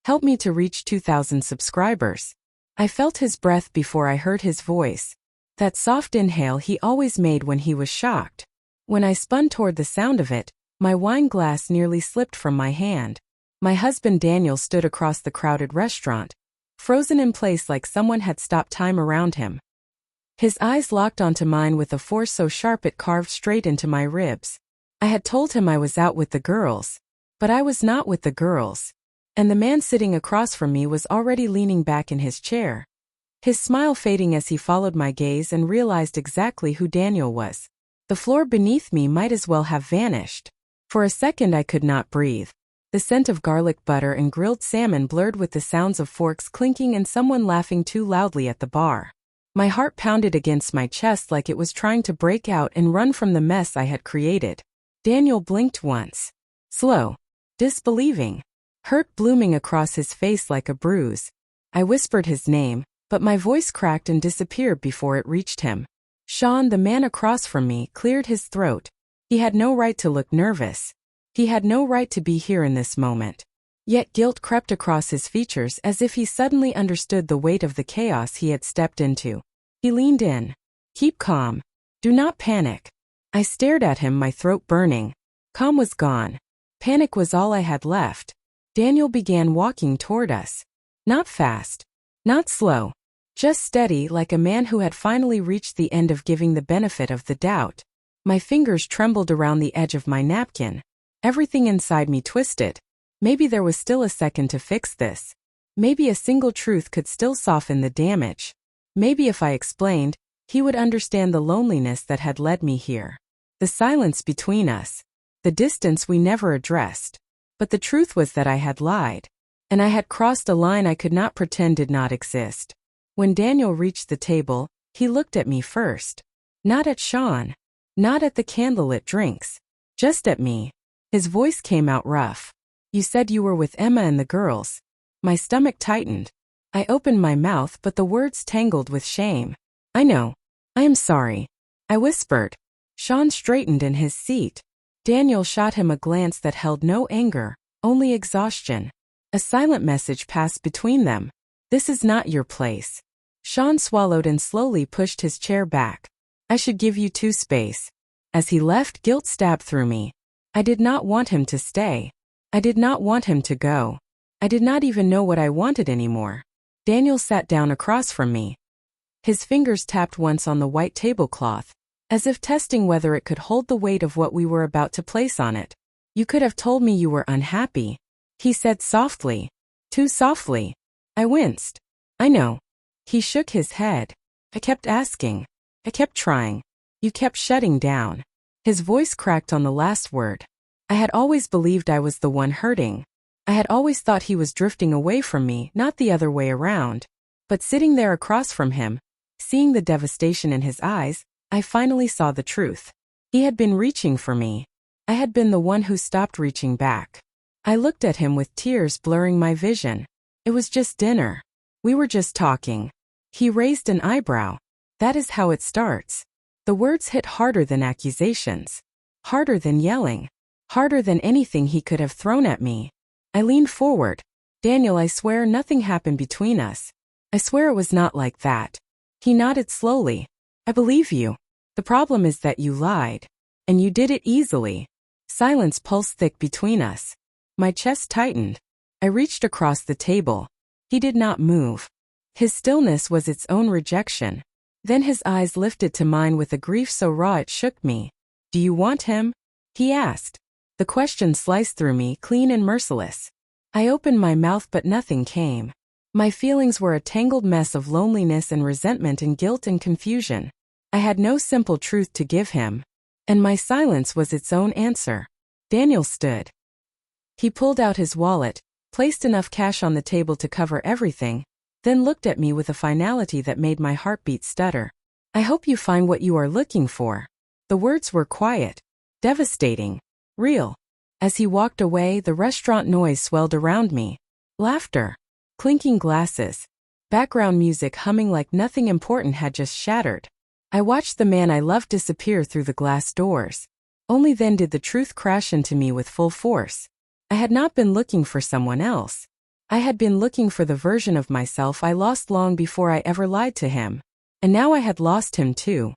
Help me to reach 2,000 subscribers. I felt his breath before I heard his voice. That soft inhale he always made when he was shocked. When I spun toward the sound of it, my wine glass nearly slipped from my hand. My husband Daniel stood across the crowded restaurant, frozen in place like someone had stopped time around him. His eyes locked onto mine with a force so sharp it carved straight into my ribs. I had told him I was out with the girls, but I was not with the girls. And the man sitting across from me was already leaning back in his chair, his smile fading as he followed my gaze and realized exactly who Daniel was. The floor beneath me might as well have vanished. For a second I could not breathe. The scent of garlic butter and grilled salmon blurred with the sounds of forks clinking and someone laughing too loudly at the bar. My heart pounded against my chest like it was trying to break out and run from the mess I had created. Daniel blinked once. Slow. Disbelieving. Hurt blooming across his face like a bruise. I whispered his name, but my voice cracked and disappeared before it reached him. Sean, the man across from me, cleared his throat. He had no right to look nervous. He had no right to be here in this moment. Yet guilt crept across his features as if he suddenly understood the weight of the chaos he had stepped into. He leaned in. Keep calm. Do not panic. I stared at him, my throat burning. Calm was gone. Panic was all I had left. Daniel began walking toward us. Not fast. Not slow. Just steady, like a man who had finally reached the end of giving the benefit of the doubt. My fingers trembled around the edge of my napkin. Everything inside me twisted. Maybe there was still a second to fix this. Maybe a single truth could still soften the damage. Maybe if I explained, he would understand the loneliness that had led me here. The silence between us. The distance we never addressed. But the truth was that I had lied. And I had crossed a line I could not pretend did not exist. When Daniel reached the table, he looked at me first. Not at Sean. Not at the candlelit drinks. Just at me. His voice came out rough. You said you were with Emma and the girls. My stomach tightened. I opened my mouth, but the words tangled with shame. I know. I am sorry. I whispered. Sean straightened in his seat. Daniel shot him a glance that held no anger, only exhaustion. A silent message passed between them. This is not your place. Sean swallowed and slowly pushed his chair back. I should give you two space. As he left, guilt stabbed through me. I did not want him to stay. I did not want him to go. I did not even know what I wanted anymore. Daniel sat down across from me. His fingers tapped once on the white tablecloth, as if testing whether it could hold the weight of what we were about to place on it. You could have told me you were unhappy, he said softly. Too softly. I winced. I know. He shook his head. I kept asking. I kept trying. You kept shutting down. His voice cracked on the last word. I had always believed I was the one hurting. I had always thought he was drifting away from me, not the other way around. But sitting there across from him, seeing the devastation in his eyes, I finally saw the truth. He had been reaching for me. I had been the one who stopped reaching back. I looked at him with tears blurring my vision. It was just dinner. We were just talking. He raised an eyebrow. That is how it starts. The words hit harder than accusations. Harder than yelling. Harder than anything he could have thrown at me. I leaned forward. Daniel, I swear nothing happened between us. I swear it was not like that. He nodded slowly. I believe you. The problem is that you lied. And you did it easily. Silence pulsed thick between us. My chest tightened. I reached across the table. He did not move. His stillness was its own rejection. Then his eyes lifted to mine with a grief so raw it shook me. Do you want him? He asked. The question sliced through me, clean and merciless. I opened my mouth but nothing came. My feelings were a tangled mess of loneliness and resentment and guilt and confusion. I had no simple truth to give him. And my silence was its own answer. Daniel stood. He pulled out his wallet, placed enough cash on the table to cover everything, then looked at me with a finality that made my heartbeat stutter. I hope you find what you are looking for. The words were quiet, devastating, real. As he walked away, the restaurant noise swelled around me. Laughter, clinking glasses, background music humming like nothing important had just shattered. I watched the man I loved disappear through the glass doors. Only then did the truth crash into me with full force. I had not been looking for someone else. I had been looking for the version of myself I lost long before I ever lied to him. And now I had lost him too.